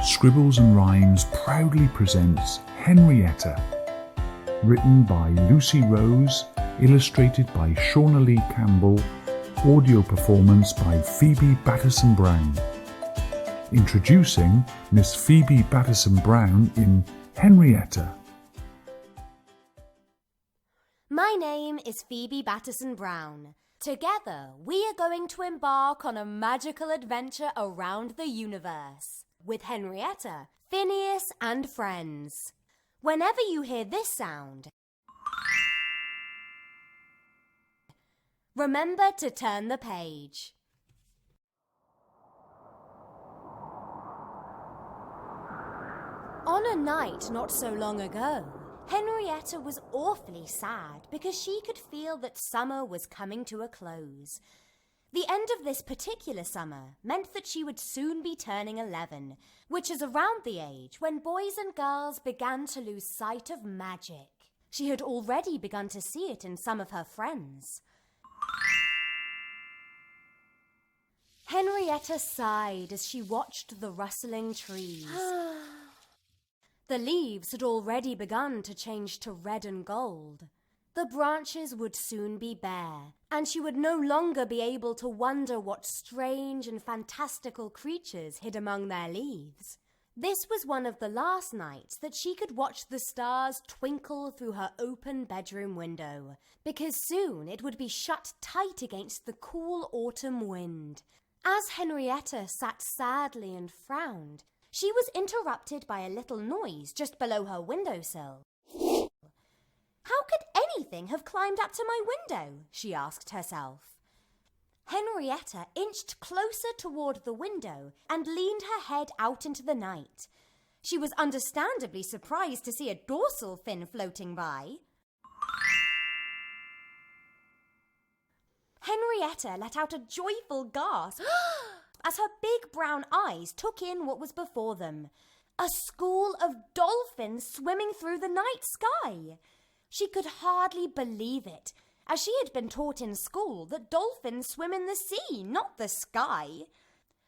Scribbles and Rhymes proudly presents Henrietta, written by Lucy Rose, illustrated by Shawna Campbell, audio performance by Phoebe Batteson-Brown. Introducing Miss Phoebe Batteson-Brown in Henrietta. My name is Phoebe Batteson-Brown. Together, we are going to embark on a magical adventure around the universe with Henrietta, Phineas, and friends. Whenever you hear this sound, remember to turn the page. On a night not so long ago, Henrietta was awfully sad because she could feel that summer was coming to a close. The end of this particular summer meant that she would soon be turning 11, which is around the age when boys and girls began to lose sight of magic. She had already begun to see it in some of her friends. Henrietta sighed as she watched the rustling trees. The leaves had already begun to change to red and gold. The branches would soon be bare, and she would no longer be able to wonder what strange and fantastical creatures hid among their leaves. This was one of the last nights that she could watch the stars twinkle through her open bedroom window, because soon it would be shut tight against the cool autumn wind. As Henrietta sat sadly and frowned, she was interrupted by a little noise just below her windowsill. How could anything have climbed up to my window? She asked herself. Henrietta inched closer toward the window and leaned her head out into the night. She was understandably surprised to see a dorsal fin floating by. Henrietta let out a joyful gasp as her big brown eyes took in what was before them. A school of dolphins swimming through the night sky. She could hardly believe it, as she had been taught in school that dolphins swim in the sea, not the sky.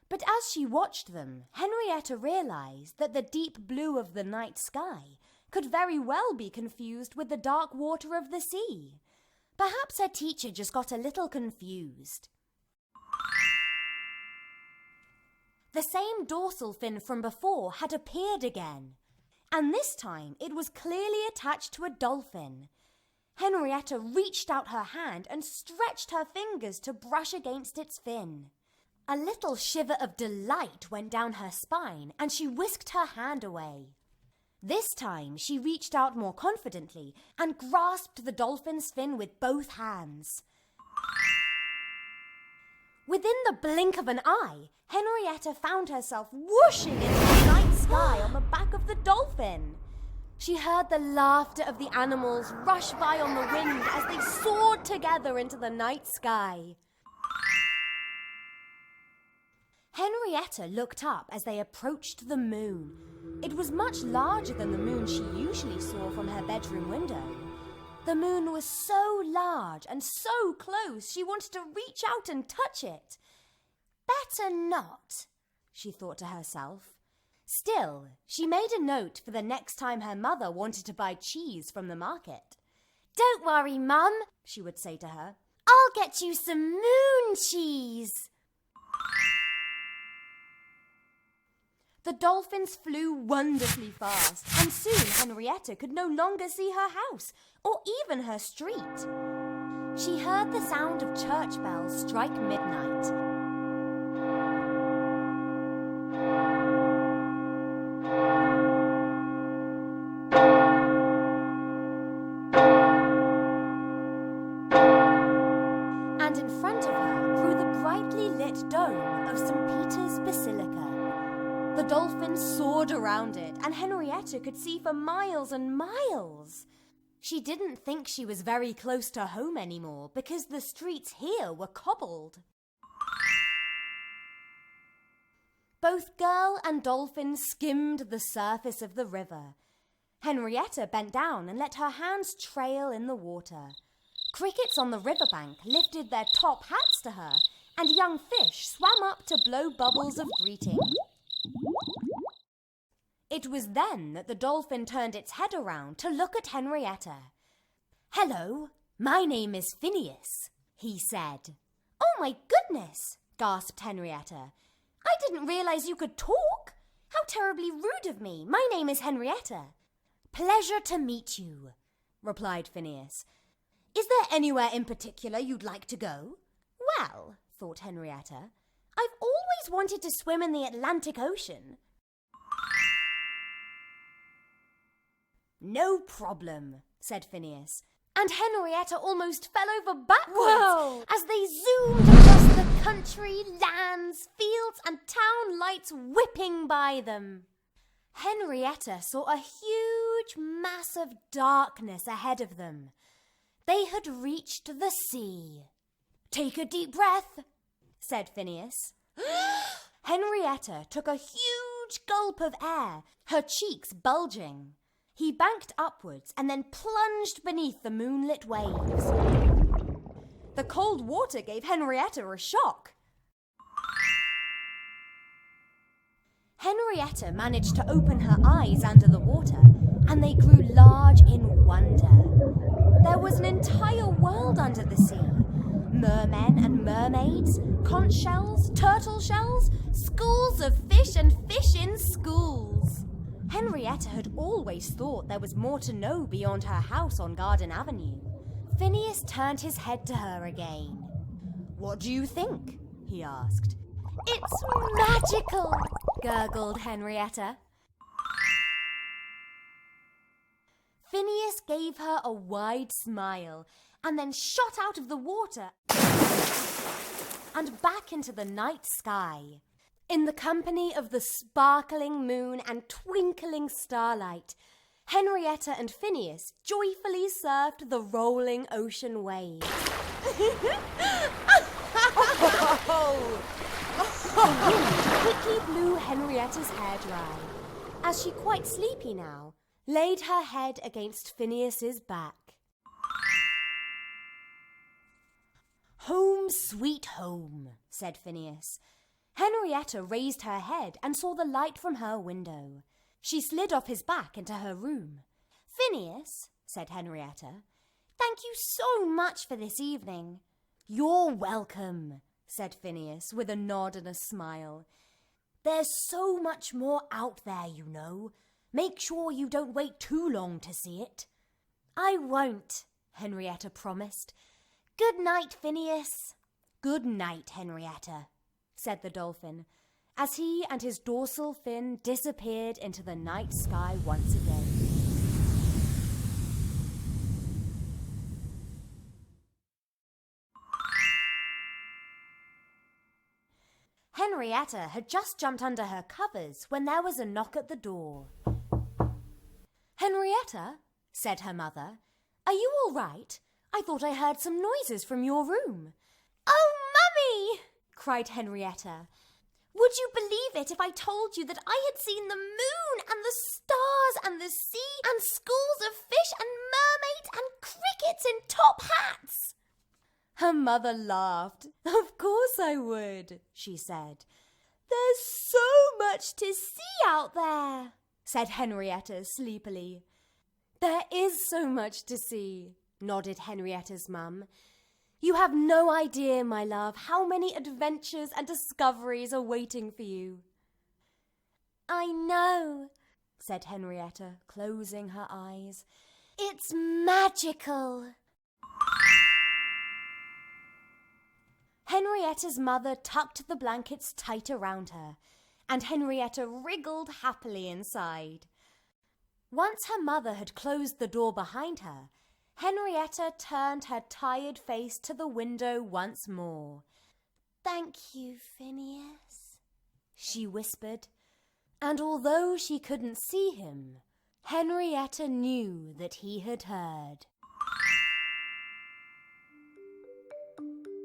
But as she watched them, Henrietta realized that the deep blue of the night sky could very well be confused with the dark water of the sea. Perhaps her teacher just got a little confused. The same dorsal fin from before had appeared again, and this time it was clearly attached to a dolphin. Henrietta reached out her hand and stretched her fingers to brush against its fin. A little shiver of delight went down her spine, and she whisked her hand away. This time she reached out more confidently and grasped the dolphin's fin with both hands. Within the blink of an eye, Henrietta found herself whooshing into the night sky on the back of the dolphin. She heard the laughter of the animals rush by on the wind as they soared together into the night sky. Henrietta looked up as they approached the moon. It was much larger than the moon she usually saw from her bedroom window. The moon was so large and so close she wanted to reach out and touch it. Better not, she thought to herself. Still, she made a note for the next time her mother wanted to buy cheese from the market. "Don't worry, Mum," she would say to her. "I'll get you some moon cheese." The dolphins flew wonderfully fast, and soon Henrietta could no longer see her house or even her street. She heard the sound of church bells strike midnight. And in front of her grew the brightly lit dome of St. Peter's Basilica. The dolphins soared around it, and Henrietta could see for miles and miles. She didn't think she was very close to home anymore because the streets here were cobbled. Both girl and dolphin skimmed the surface of the river. Henrietta bent down and let her hands trail in the water. Crickets on the riverbank lifted their top hats to her, and young fish swam up to blow bubbles of greeting. It was then that the dolphin turned its head around to look at Henrietta. "Hello, my name is Phineas," he said. "Oh my goodness," gasped Henrietta. "I didn't realize you could talk. How terribly rude of me. My name is Henrietta." "Pleasure to meet you," replied Phineas. "Is there anywhere in particular you'd like to go?" "Well," thought Henrietta, "I've always wanted to swim in the Atlantic Ocean." "No problem," said Phineas, and Henrietta almost fell over backwards. Whoa! As they zoomed across the country, lands, fields, and town lights whipping by them. Henrietta saw a huge mass of darkness ahead of them. They had reached the sea. "Take a deep breath," said Phineas. Henrietta took a huge gulp of air, her cheeks bulging. He banked upwards and then plunged beneath the moonlit waves. The cold water gave Henrietta a shock. Henrietta managed to open her eyes under the water, and they grew large in wonder. There was an entire world under the sea. Mermen and mermaids, conch shells, turtle shells, schools of fish and fish in schools. Henrietta had always thought there was more to know beyond her house on Garden Avenue. Phineas turned his head to her again. "What do you think?" he asked. "It's magical," gurgled Henrietta. Phineas gave her a wide smile and then shot out of the water and back into the night sky. In the company of the sparkling moon and twinkling starlight, Henrietta and Phineas joyfully surfed the rolling ocean waves. The wind quickly blew Henrietta's hair dry, as she, quite sleepy now, laid her head against Phineas's back. "Home, sweet home," said Phineas. Henrietta raised her head and saw the light from her window. She slid off his back into her room. "Phineas," said Henrietta, "thank you so much for this evening." "You're welcome," said Phineas with a nod and a smile. "There's so much more out there, you know. Make sure you don't wait too long to see it." "I won't," Henrietta promised. "Good night, Phineas." "Good night, Henrietta," said the dolphin, as he and his dorsal fin disappeared into the night sky once again. Henrietta had just jumped under her covers when there was a knock at the door. "Henrietta," said her mother, "are you all right? I thought I heard some noises from your room." "Oh, Mummy!" cried Henrietta. "Would you believe it if I told you that I had seen the moon and the stars and the sea and schools of fish and mermaids and crickets in top hats?" Her mother laughed. "Of course I would," she said. "There's so much to see out there," said Henrietta sleepily. "There is so much to see," nodded Henrietta's mum. "You have no idea, my love, how many adventures and discoveries are waiting for you." "I know," said Henrietta, closing her eyes. "It's magical." Henrietta's mother tucked the blankets tight around her, and Henrietta wriggled happily inside. Once her mother had closed the door behind her, Henrietta turned her tired face to the window once more. "Thank you, Phineas," she whispered, and although she couldn't see him, Henrietta knew that he had heard.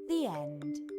The end.